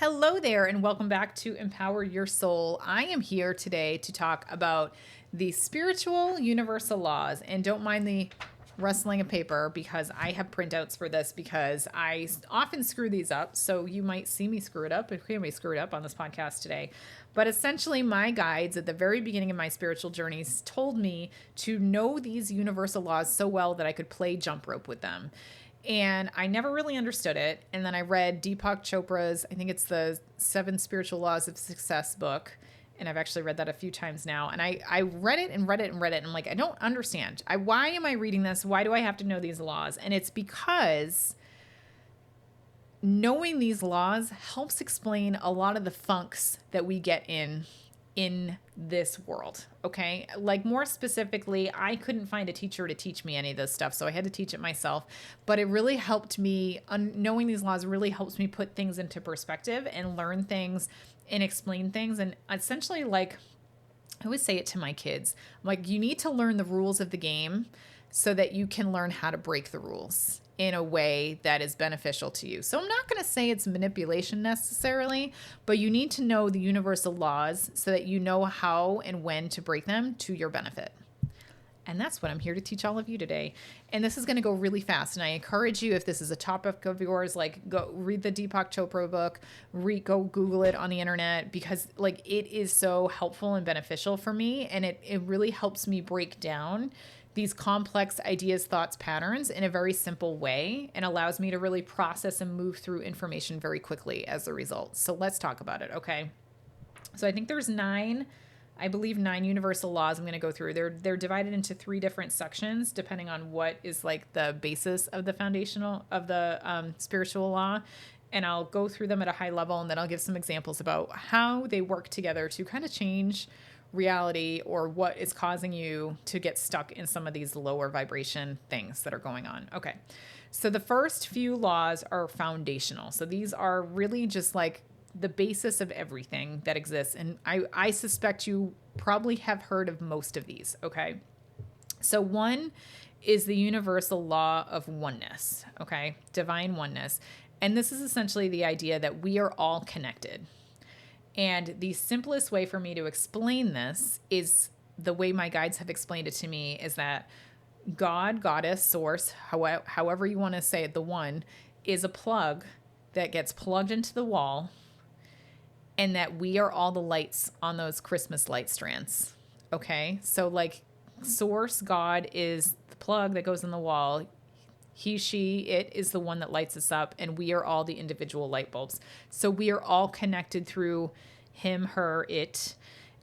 Hello there, and welcome back to Empower Your Soul. I am here today to talk about the spiritual universal laws. And don't mind the rustling of paper because I have printouts for this because I often screw these up. So you might see me screw it up. If we may screw it up on this podcast today. But essentially, my guides at the very beginning of my spiritual journeys told me to know these universal laws so well that I could play jump rope with them. And I never really understood it. And then I read Deepak Chopra's, I think it's the 7 Spiritual Laws of Success book. And I've actually read that a few times now. And I read it and read it and read it. And I'm like, I don't understand. Why am I reading this? Why do I have to know these laws? And it's because knowing these laws helps explain a lot of the funks that we get in this world. Okay. Like more specifically, I couldn't find a teacher to teach me any of this stuff. So I had to teach it myself, but it really helped me. Knowing these laws really helps me put things into perspective and learn things and explain things. And essentially, like I always say it to my kids, like, you need to learn the rules of the game so that you can learn how to break the rules in a way that is beneficial to you. So I'm not going to say it's manipulation necessarily, but you need to know the universal laws so that you know how and when to break them to your benefit. And that's what I'm here to teach all of you today. And this is going to go really fast. And I encourage you, if this is a topic of yours, like go read the Deepak Chopra book, go Google it on the internet, because like it is so helpful and beneficial for me. And it really helps me break down these complex ideas, thoughts, patterns in a very simple way, and allows me to really process and move through information very quickly as a result. So let's talk about it. Okay. So I think there's 9 universal laws I'm going to go through. They're divided into 3 different sections depending on what is like the basis of the foundational of the spiritual law. And I'll go through them at a high level, and then I'll give some examples about how they work together to kind of change reality or what is causing you to get stuck in some of these lower vibration things that are going on. Okay. So the first few laws are foundational. So these are really just like the basis of everything that exists. And I suspect you probably have heard of most of these. Okay. So 1 is the universal law of oneness. Okay. Divine oneness. And this is essentially the idea that we are all connected. And the simplest way for me to explain this is the way my guides have explained it to me is that God, goddess, source, however you want to say it, the one is a plug that gets plugged into the wall, and that we are all the lights on those Christmas light strands. Okay. So like source, God is the plug that goes in the wall. He, she, it is the one that lights us up, and we are all the individual light bulbs. So we are all connected through him, her, it,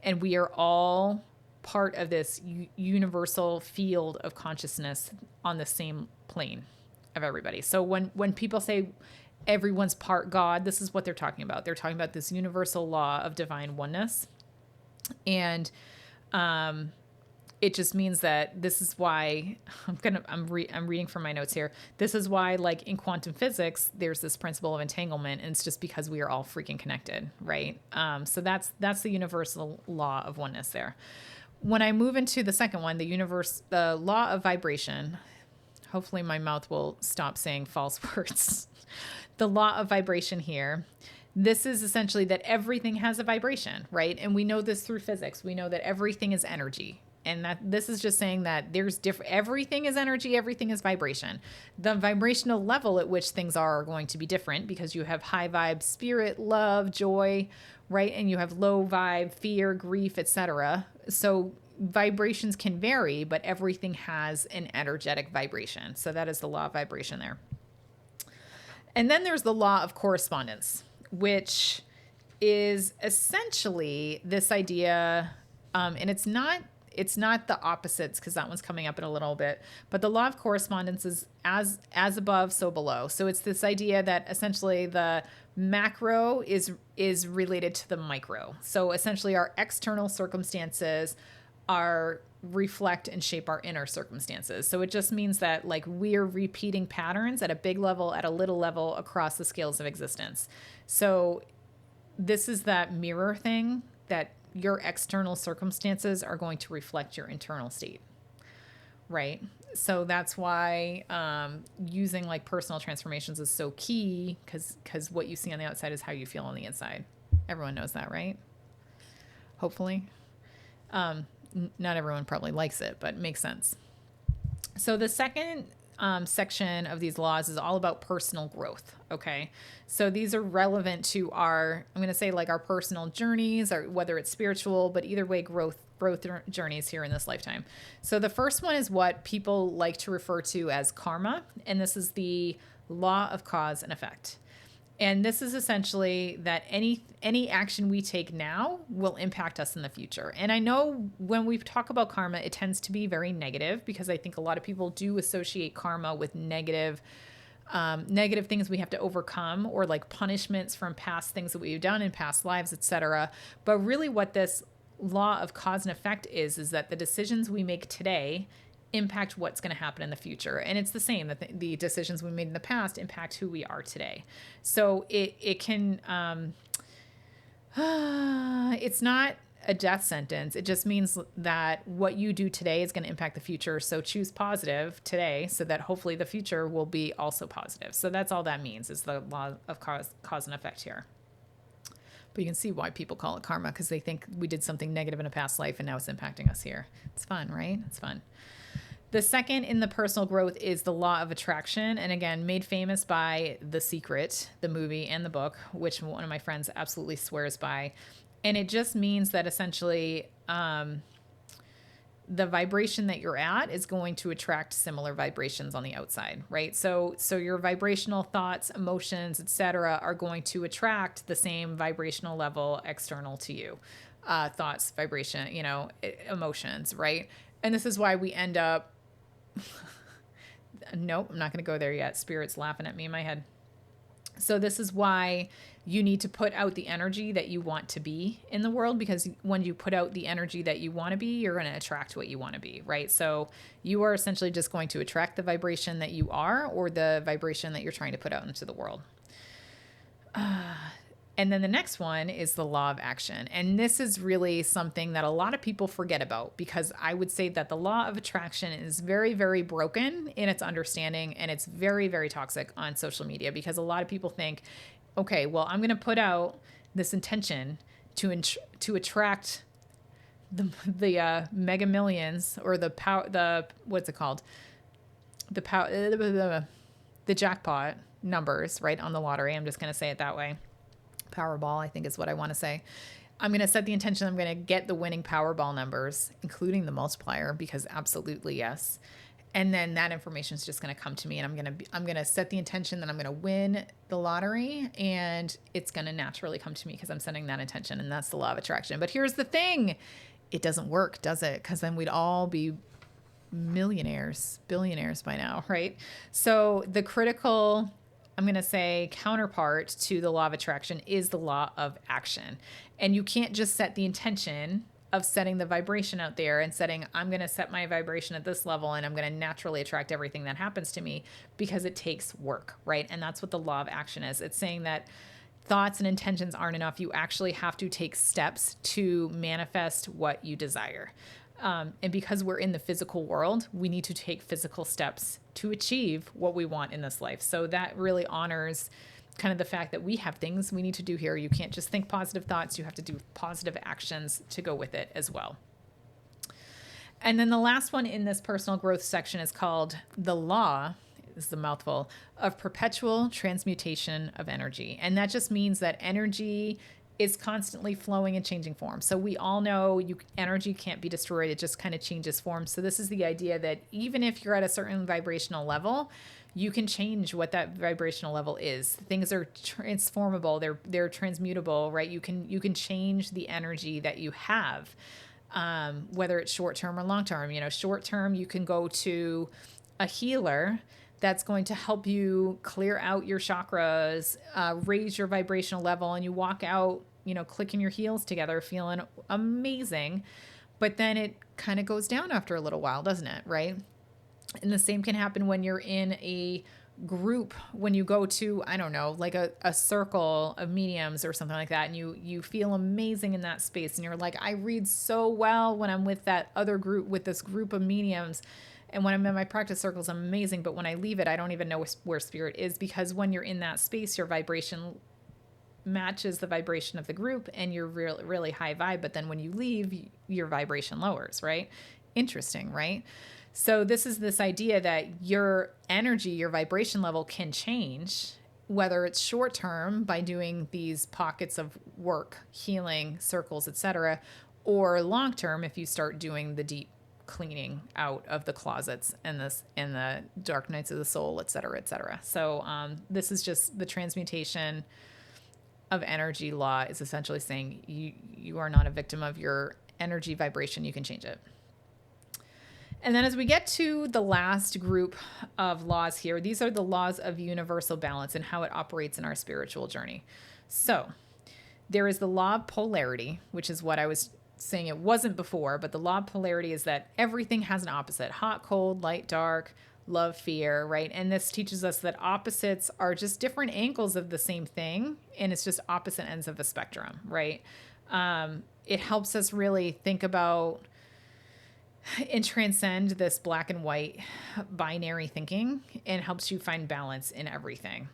and we are all part of this universal field of consciousness on the same plane of everybody. So when people say everyone's part God, this is what they're talking about. They're talking about this universal law of divine oneness. And it just means that this is why I'm reading from my notes here. This is why, like in quantum physics, there's this principle of entanglement, and it's just because we are all freaking connected, right? So that's the universal law of oneness there. When I move into the second one, the law of vibration, hopefully my mouth will stop saying false words. The law of vibration here. This is essentially that everything has a vibration, right? And we know this through physics. We know that everything is energy. And that this is just saying that there's everything is energy, everything is vibration. The vibrational level at which things are going to be different because you have high vibe, spirit, love, joy, right? And you have low vibe, fear, grief, etc. So vibrations can vary, but everything has an energetic vibration. So that is the law of vibration there. And then there's the law of correspondence, which is essentially this idea, and it's not the opposites, because that one's coming up in a little bit, but the law of correspondence is as above, so below. So it's this idea that essentially the macro is related to the micro. So essentially our external circumstances reflect and shape our inner circumstances. So it just means that like we're repeating patterns at a big level, at a little level, across the scales of existence. So this is that mirror thing, that your external circumstances are going to reflect your internal state, right? So that's why using like personal transformations is so key, because what you see on the outside is how you feel on the inside. Everyone knows that, right? Hopefully. Not everyone probably likes it, but it makes sense. So the second section of these laws is all about personal growth. Okay. So these are relevant to our, I'm going to say like our personal journeys, or whether it's spiritual, but either way, growth journeys here in this lifetime. So the first one is what people like to refer to as karma. And this is the law of cause and effect. And this is essentially that any action we take now will impact us in the future. And I know when we talk about karma, it tends to be very negative, because I think a lot of people do associate karma with negative things we have to overcome, or like punishments from past things that we've done in past lives, etc. But really what this law of cause and effect is that the decisions we make today impact what's going to happen in the future. And it's the same, that the decisions we made in the past impact who we are today. So it can, it's not a death sentence. It just means that what you do today is going to impact the future. So choose positive today, so that hopefully the future will be also positive. So that's all that means, is the law of cause and effect here. But you can see why people call it karma, because they think we did something negative in a past life and now it's impacting us here. It's fun, right? It's fun. The second in the personal growth is the law of attraction. And again, made famous by The Secret, the movie and the book, which one of my friends absolutely swears by. And it just means that essentially the vibration that you're at is going to attract similar vibrations on the outside, right? So your vibrational thoughts, emotions, etc., are going to attract the same vibrational level external to you. Thoughts, vibration, emotions, right? And this is why we end up nope, I'm not going to go there yet. Spirit's laughing at me in my head. So this is why you need to put out the energy that you want to be in the world, because when you put out the energy that you want to be, you're going to attract what you want to be, right? So you are essentially just going to attract the vibration that you are, or the vibration that you're trying to put out into the world. And then the next one is the law of action. And this is really something that a lot of people forget about, because I would say that the law of attraction is very, very broken in its understanding, and it's very, very toxic on social media, because a lot of people think, okay, well, I'm going to put out this intention to attract the mega millions, or the power, what's it called? The jackpot numbers, right, on the lottery. I'm just going to say it that way. Powerball, I think is what I want to say. I'm going to set the intention I'm going to get the winning Powerball numbers, including the multiplier, because absolutely yes. And then that information is just going to come to me, and I'm going to set the intention that I'm going to win the lottery, and it's going to naturally come to me because I'm setting that intention, and that's the law of attraction. But here's the thing. It doesn't work, does it? Because then we'd all be millionaires, billionaires by now, right? So the critical, I'm going to say, counterpart to the law of attraction is the law of action. And you can't just set the intention of setting the vibration out there and setting, I'm going to set my vibration at this level and I'm going to naturally attract everything that happens to me, because it takes work, right? And that's what the law of action is. It's saying that thoughts and intentions aren't enough. You actually have to take steps to manifest what you desire. And because we're in the physical world, we need to take physical steps to achieve what we want in this life. So that really honors kind of the fact that we have things we need to do here. You can't just think positive thoughts. You have to do positive actions to go with it as well. And then the last one in this personal growth section is called the law, this is a mouthful, of perpetual transmutation of energy. And that just means that energy is constantly flowing and changing form. So we all know energy can't be destroyed. It just kind of changes form. So this is the idea that even if you're at a certain vibrational level, you can change what that vibrational level is. Things are transformable. They're transmutable, right? You can change the energy that you have, whether it's short term or long term. Short term, you can go to a healer that's going to help you clear out your chakras, raise your vibrational level, and you walk out, clicking your heels together, feeling amazing. But then it kind of goes down after a little while, doesn't it? Right? And the same can happen when you're in a group, when you go to, I don't know, like a circle of mediums or something like that, and you feel amazing in that space, and you're like, I read so well when I'm with that other group, with this group of mediums. And when I'm in my practice circles, I'm amazing. But when I leave it, I don't even know where spirit is, because when you're in that space, your vibration matches the vibration of the group and you're really, really high vibe. But then when you leave, your vibration lowers, right? Interesting, right? So this is this idea that your energy, your vibration level can change, whether it's short term by doing these pockets of work, healing circles, etc., or long term if you start doing the deep cleaning out of the closets and the dark nights of the soul, etc., etc. So this is just the transmutation of energy law is essentially saying you are not a victim of your energy vibration. You can change it. And then as we get to the last group of laws here, these are the laws of universal balance and how it operates in our spiritual journey. So there is the law of polarity, which is what I was saying it wasn't before, but the law of polarity is that everything has an opposite: hot, cold, light, dark, love, fear, right? And this teaches us that opposites are just different angles of the same thing, and it's just opposite ends of the spectrum, right? It helps us really think about and transcend this black and white binary thinking, and helps you find balance in everything.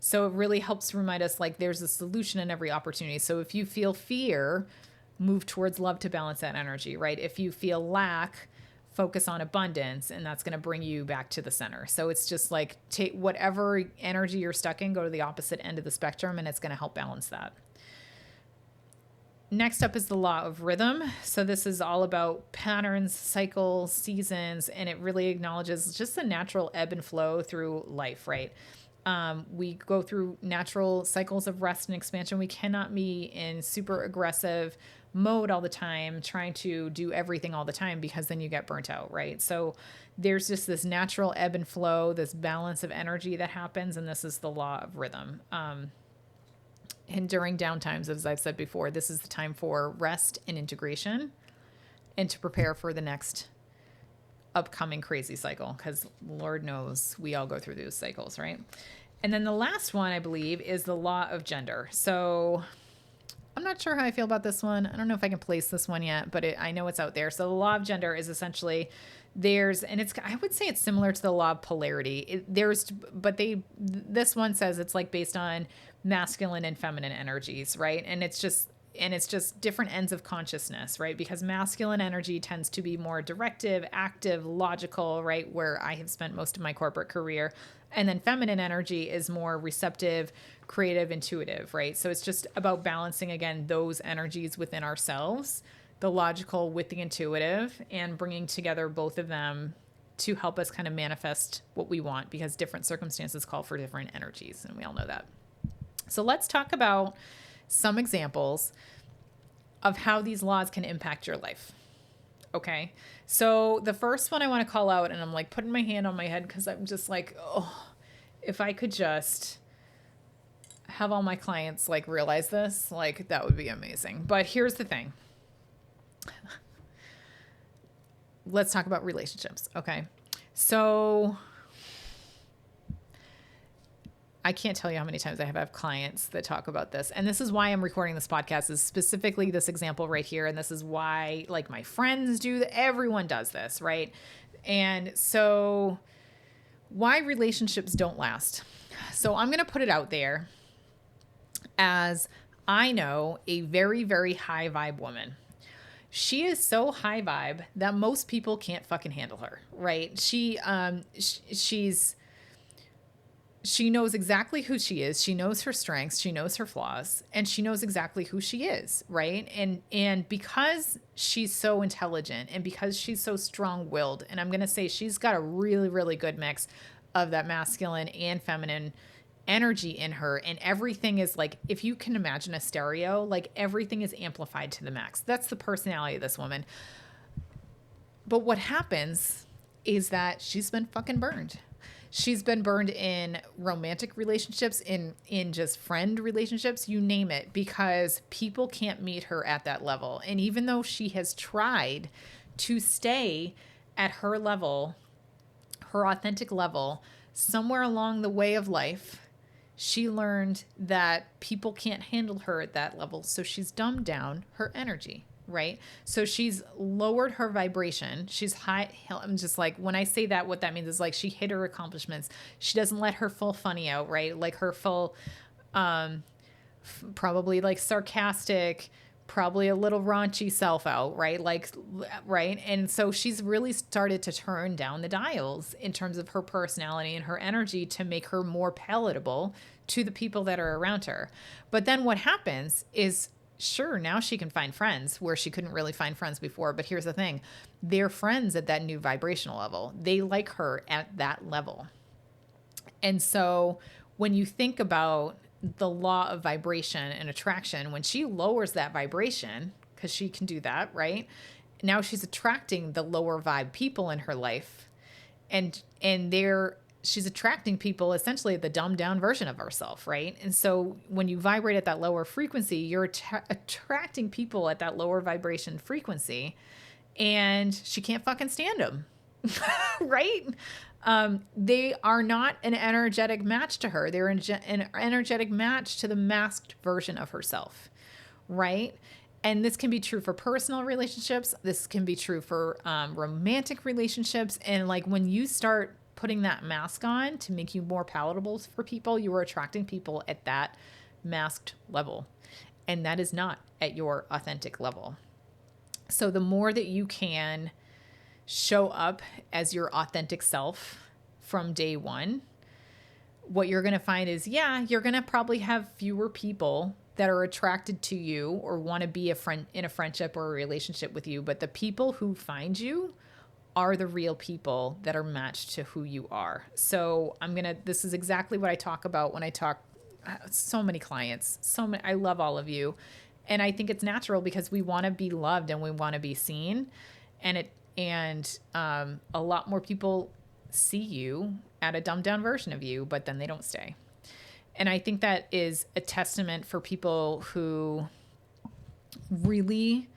So it really helps remind us like there's a solution in every opportunity. So if you feel fear, move towards love to balance that energy, right? If you feel lack, focus on abundance, and that's going to bring you back to the center. So it's just like take whatever energy you're stuck in, go to the opposite end of the spectrum, and it's going to help balance that. Next up is the law of rhythm. So this is all about patterns, cycles, seasons, and it really acknowledges just the natural ebb and flow through life, right? We go through natural cycles of rest and expansion. We cannot be in super aggressive mode all the time, trying to do everything all the time, because then you get burnt out, right? So there's just this natural ebb and flow, this balance of energy that happens, and this is the law of rhythm. And during downtimes, as I've said before, this is the time for rest and integration, and to prepare for the next upcoming crazy cycle, because Lord knows we all go through those cycles, right? And then the last one, I believe, is the law of gender. So I'm not sure how I feel about this one. I don't know if I can place this one yet, but I know it's out there. So the law of gender is essentially I would say it's similar to the law of polarity. This one says it's like based on masculine and feminine energies, right? And it's just different ends of consciousness, right? Because masculine energy tends to be more directive, active, logical, right? Where I have spent most of my corporate career. And then feminine energy is more receptive, creative, intuitive, right? So it's just about balancing, again, those energies within ourselves, the logical with the intuitive, and bringing together both of them to help us kind of manifest what we want, because different circumstances call for different energies, and we all know that. So let's talk about some examples of how these laws can impact your life. Okay. So the first one I want to call out, and I'm like putting my hand on my head because I'm just like, oh, if I could just have all my clients like realize this, like that would be amazing. But here's the thing. Let's talk about relationships. Okay. So I can't tell you how many times I have clients that talk about this. And this is why I'm recording this podcast, is specifically this example right here. And this is why like my friends do, everyone does this, right? And so why relationships don't last. So I'm going to put it out there as I know a very, very high vibe woman. She is so high vibe that most people can't fucking handle her, right? She knows exactly who she is. She knows her strengths. She knows her flaws, and she knows exactly who she is, right? And because she's so intelligent, and because she's so strong-willed, and I'm going to say she's got a really, really good mix of that masculine and feminine energy in her, and everything is like, if you can imagine a stereo, like everything is amplified to the max. That's the personality of this woman. But what happens is that she's been fucking burned. She's been burned in romantic relationships, in just friend relationships, you name it, because people can't meet her at that level. And even though she has tried to stay at her level, her authentic level, somewhere along the way of life, she learned that people can't handle her at that level. So she's dumbed down her energy, right? So she's lowered her vibration. She's high. I'm just like, when I say that, what that means is like she hit her accomplishments. She doesn't let her full funny out, right? Like her full, probably like sarcastic, probably a little raunchy self out, right? Like, right. And so she's really started to turn down the dials in terms of her personality and her energy to make her more palatable to the people that are around her. But then what happens is, sure, now she can find friends where she couldn't really find friends before. But here's the thing, they're friends at that new vibrational level. They like her at that level. And so when you think about the law of vibration and attraction, when she lowers that vibration, because she can do that, right? Now she's attracting the lower vibe people in her life. And she's attracting people essentially the dumbed down version of herself, right? And so when you vibrate at that lower frequency, you're attracting people at that lower vibration frequency, and she can't fucking stand them, right? They are not an energetic match to her. They're an energetic match to the masked version of herself, right? And this can be true for personal relationships. This can be true for romantic relationships. And like when you start putting that mask on to make you more palatable for people, you are attracting people at that masked level. And that is not at your authentic level. So the more that you can show up as your authentic self from day one, what you're going to find is, yeah, you're going to probably have fewer people that are attracted to you or want to be a friend in a friendship or a relationship with you. But the people who find you are the real people that are matched to who you are. So this is exactly what I talk about when I talk, so many clients, I love all of you. And I think it's natural because we want to be loved and we want to be seen. And a lot more people see you at a dumbed down version of you, but then they don't stay. And I think that is a testament for people who really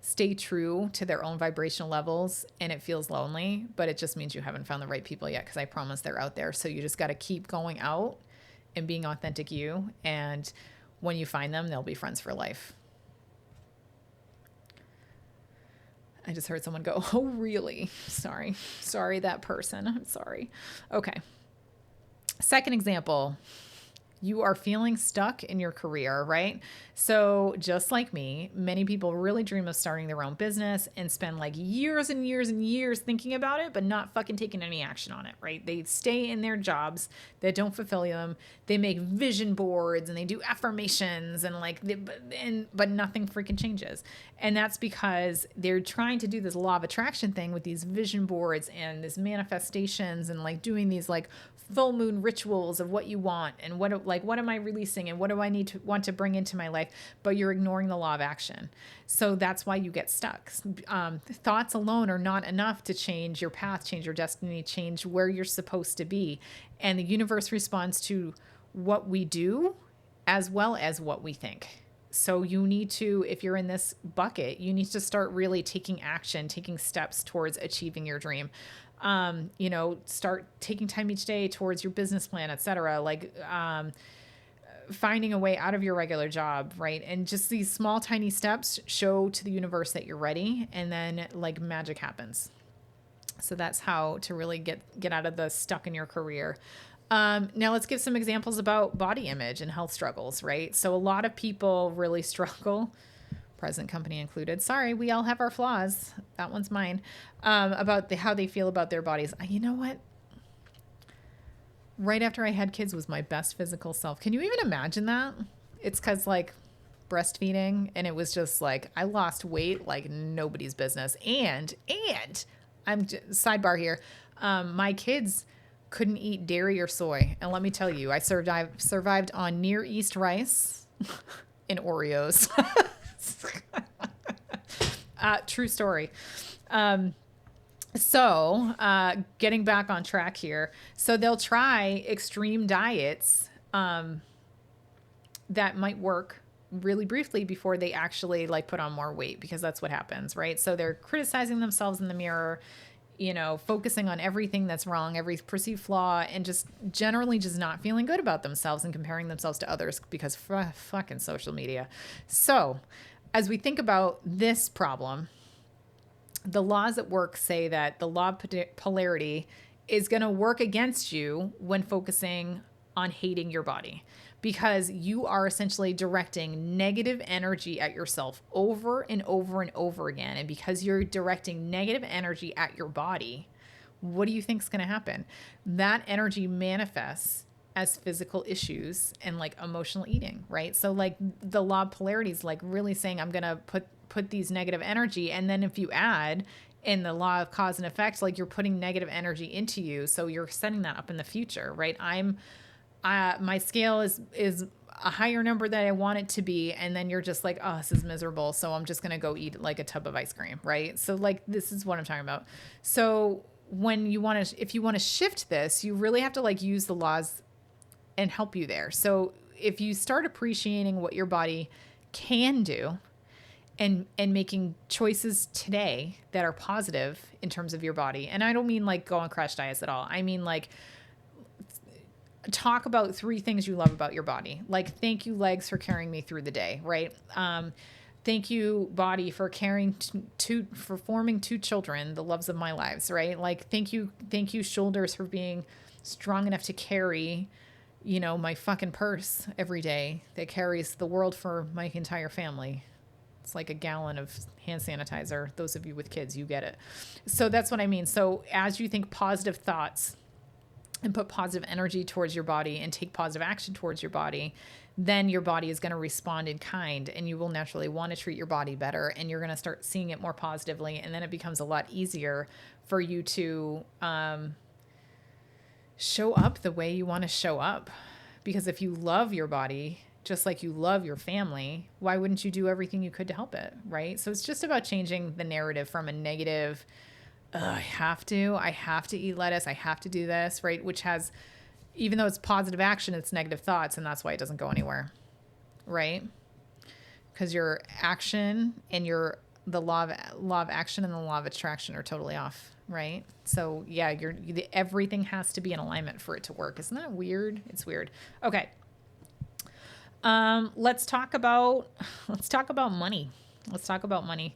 stay true to their own vibrational levels. And it feels lonely, but it just means you haven't found the right people yet, because I promise they're out there. So you just got to keep going out and being authentic you. And when you find them, they'll be friends for life. I just heard someone go, oh, really? Sorry, that person. I'm sorry. Okay. Second example, you are feeling stuck in your career, right? So just like me, many people really dream of starting their own business and spend like years and years and years thinking about it, but not fucking taking any action on it, right? They stay in their jobs that don't fulfill them. They make vision boards and they do affirmations and but nothing freaking changes. And that's because they're trying to do this law of attraction thing with these vision boards and this manifestations and like doing these like full moon rituals of what you want and what am I releasing and what do I want to bring into my life, but you're ignoring the law of action. So that's why you get stuck. Thoughts alone are not enough to change your path, change your destiny, change where you're supposed to be. And the universe responds to what we do as well as what we think. So you need to, if you're in this bucket, you need to start really taking action, taking steps towards achieving your dream. Start taking time each day towards your business plan, et cetera, finding a way out of your regular job, right? And just these small, tiny steps show to the universe that you're ready, and then like magic happens. So that's how to really get out of the stuck in your career. Now let's give some examples about body image and health struggles, right? So a lot of people really struggle, present company included. Sorry, we all have our flaws. That one's mine. About how they feel about their bodies. You know what? Right after I had kids was my best physical self. Can you even imagine that? It's because like breastfeeding, and it was just like I lost weight like nobody's business. And sidebar here, my kids couldn't eat dairy or soy, and let me tell you, I survived on Near East rice and Oreos. True story. So getting back on track here. So they'll try extreme diets that might work really briefly before they actually like put on more weight, because that's what happens, right? So they're criticizing themselves in the mirror, focusing on everything that's wrong, every perceived flaw, and just generally just not feeling good about themselves and comparing themselves to others because fucking social media. So as we think about this problem, the laws at work say that the law of polarity is going to work against you when focusing on hating your body, because you are essentially directing negative energy at yourself over and over and over again. And because you're directing negative energy at your body, what do you think is going to happen? That energy manifests as physical issues and like emotional eating, right? So like the law of polarity is like really saying, I'm going to put these negative energy. And then if you add in the law of cause and effect, like you're putting negative energy into you. So you're setting that up in the future, right? My scale is a higher number that I want it to be. And then you're just like, oh, this is miserable. So I'm just going to go eat like a tub of ice cream, right? So like, this is what I'm talking about. So when you want to, if you want to shift this, you really have to like use the laws and help you there. So if you start appreciating what your body can do and making choices today that are positive in terms of your body. And I don't mean like go on crash diets at all. I mean like talk about 3 things you love about your body. Like, thank you legs for carrying me through the day, right? Thank you body for carrying for forming 2 children, the loves of my lives, right? Like, thank you shoulders for being strong enough to carry, you know, my fucking purse every day that carries the world for my entire family. It's like a gallon of hand sanitizer. Those of you with kids, you get it. So that's what I mean. So as you think positive thoughts and put positive energy towards your body and take positive action towards your body, then your body is going to respond in kind, and you will naturally want to treat your body better, and you're going to start seeing it more positively. And then it becomes a lot easier for you to show up the way you want to show up. Because if you love your body, just like you love your family, why wouldn't you do everything you could to help it, right? So it's just about changing the narrative from a negative, I have to eat lettuce, I have to do this, right? Which has, even though it's positive action, it's negative thoughts, and that's why it doesn't go anywhere, right? Because your action and the law of action and the law of attraction are totally off, right? So yeah, everything has to be in alignment for it to work. Isn't that weird? It's weird. Okay. Let's talk about money. Let's talk about money.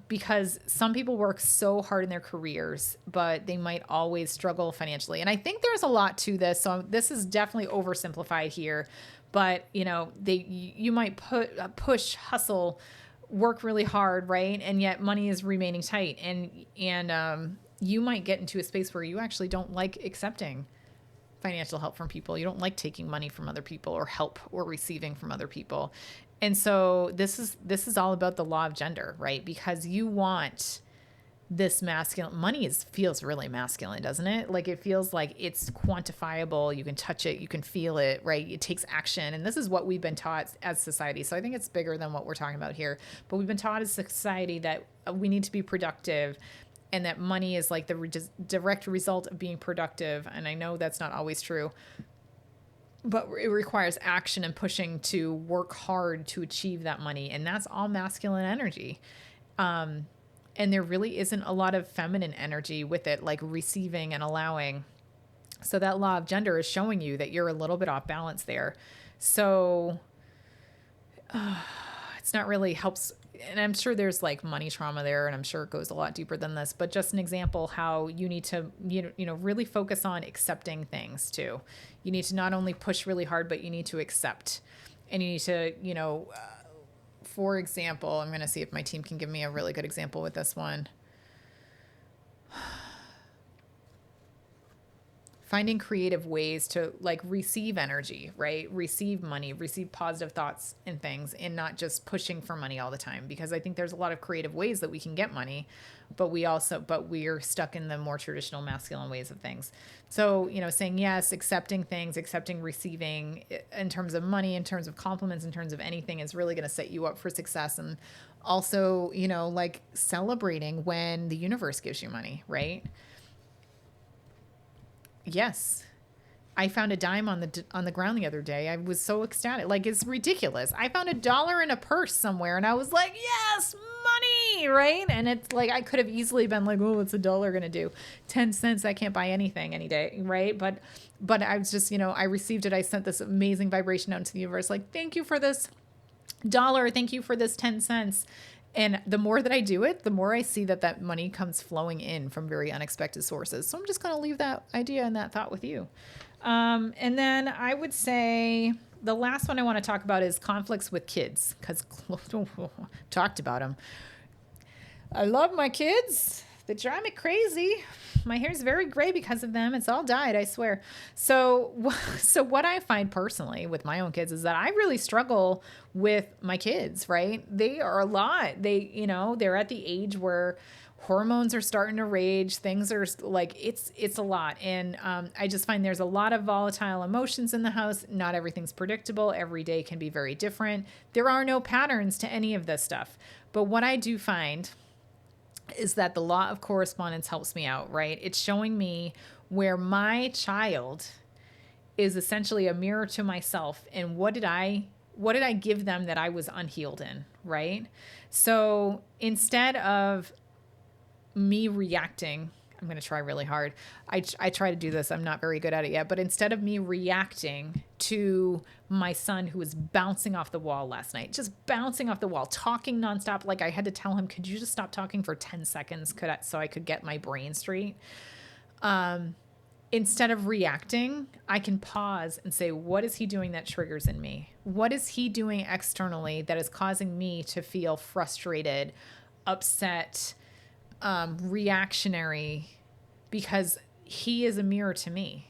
Because some people work so hard in their careers, but they might always struggle financially. And I think there's a lot to this. So this is definitely oversimplified here, but you know, you might push, hustle, work really hard, right? And yet money is remaining tight. And you might get into a space where you actually don't like accepting financial help from people. You don't like taking money from other people or help or receiving from other people. And so this is all about the law of gender, right? Because you want this masculine, money feels really masculine, doesn't it? Like it feels like it's quantifiable. You can touch it, you can feel it, right? It takes action. And this is what we've been taught as society. So I think it's bigger than what we're talking about here, but we've been taught as society that we need to be productive, and that money is like the direct result of being productive. And I know that's not always true, but it requires action and pushing to work hard to achieve that money. And that's all masculine energy. And there really isn't a lot of feminine energy with it, like receiving and allowing. So that law of gender is showing you that you're a little bit off balance there. So it's not really helps. And I'm sure there's like money trauma there, and I'm sure it goes a lot deeper than this, but just an example how you need to, really focus on accepting things too. You need to not only push really hard, but you need to accept, and you need to, for example, I'm going to see if my team can give me a really good example with this one. Finding creative ways to like receive energy, right? Receive money, receive positive thoughts and things, and not just pushing for money all the time. Because I think there's a lot of creative ways that we can get money, but we're stuck in the more traditional masculine ways of things. So, saying yes, accepting things, accepting receiving in terms of money, in terms of compliments, in terms of anything is really going to set you up for success. And also, like celebrating when the universe gives you money, right? Yes. I found a dime on the ground the other day. I was so ecstatic. Like, it's ridiculous. I found $1 in a purse somewhere, and I was like, yes, money, right? And it's like, I could have easily been like, oh, what's $1 going to do? 10 cents, I can't buy anything any day, right? But I was just, I received it. I sent this amazing vibration out into the universe. Like, thank you for this dollar, thank you for this 10 cents. And the more that I do it, the more I see that that money comes flowing in from very unexpected sources. So I'm just going to leave that idea and that thought with you. And then I would say the last one I want to talk about is conflicts with kids, because talked about them. I love my kids. They drive me crazy. My hair's very gray because of them. It's all dyed, I swear. So what I find personally with my own kids is that I really struggle with my kids, right? They are a lot. They're at the age where hormones are starting to rage. Things are like, it's a lot. And I just find there's a lot of volatile emotions in the house. Not everything's predictable. Every day can be very different. There are no patterns to any of this stuff. But what I do find is that the law of correspondence helps me out, right? It's showing me where my child is essentially a mirror to myself, and what did I give them that I was unhealed in, right? So instead of me reacting, I'm going to try really hard. I try to do this. I'm not very good at it yet. But instead of me reacting to my son who was bouncing off the wall last night, just bouncing off the wall, talking nonstop. Like I had to tell him, could you just stop talking for 10 seconds so I could get my brain straight? Instead of reacting, I can pause and say, what is he doing that triggers in me? What is he doing externally that is causing me to feel frustrated, upset, reactionary, because he is a mirror to me,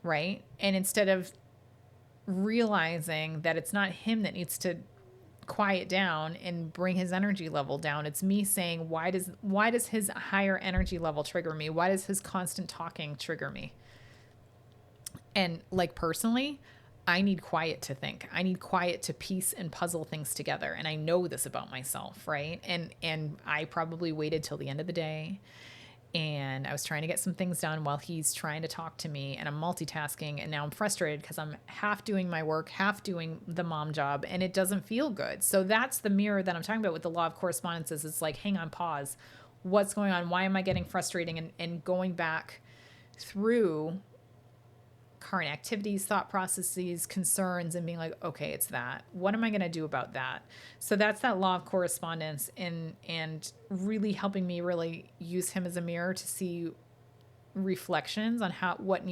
right? And instead of realizing that it's not him that needs to quiet down and bring his energy level down, it's me saying, why does his higher energy level trigger me? Why does his constant talking trigger me? And like personally, I need quiet to think. I need quiet to piece and puzzle things together. And I know this about myself, right? And I probably waited till the end of the day, and I was trying to get some things done while he's trying to talk to me, and I'm multitasking, and now I'm frustrated because I'm half doing my work, half doing the mom job, and it doesn't feel good. So that's the mirror that I'm talking about with the law of correspondences. It's like, hang on, pause. What's going on? Why am I getting frustrating? And going back through current activities, thought processes, concerns, and being like, okay, it's that. What am I going to do about that? So that's that law of correspondence, and really helping me really use him as a mirror to see reflections on what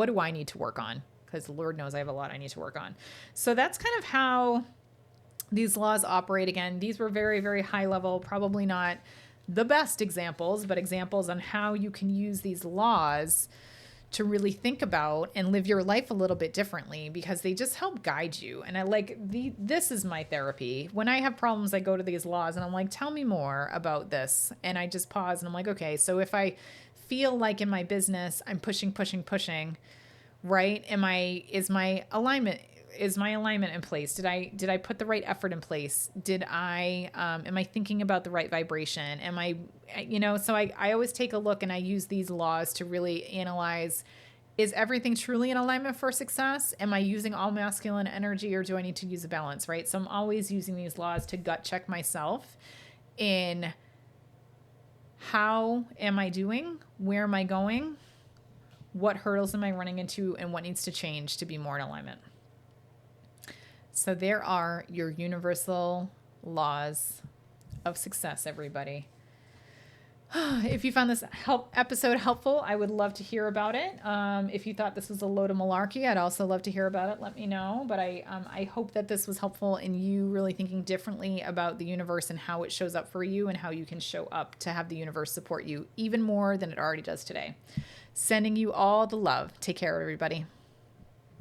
do I need to work on? Because Lord knows I have a lot I need to work on. So that's kind of how these laws operate. Again, these were very, very high level, probably not the best examples, but examples on how you can use these laws to really think about and live your life a little bit differently, because they just help guide you. And I like this is my therapy. When I have problems, I go to these laws and I'm like, tell me more about this. And I just pause and I'm like, okay, so if I feel like in my business, I'm pushing, right? Is my alignment in place? Did I put the right effort in place? Am I thinking about the right vibration? So I always take a look, and I use these laws to really analyze, is everything truly in alignment for success? Am I using all masculine energy, or do I need to use a balance, right? So I'm always using these laws to gut check myself in how am I doing? Where am I going? What hurdles am I running into, and what needs to change to be more in alignment? So there are your universal laws of success, everybody. If you found this episode helpful, I would love to hear about it. If you thought this was a load of malarkey, I'd also love to hear about it. Let me know. But I hope that this was helpful in you really thinking differently about the universe and how it shows up for you, and how you can show up to have the universe support you even more than it already does today. Sending you all the love. Take care, everybody.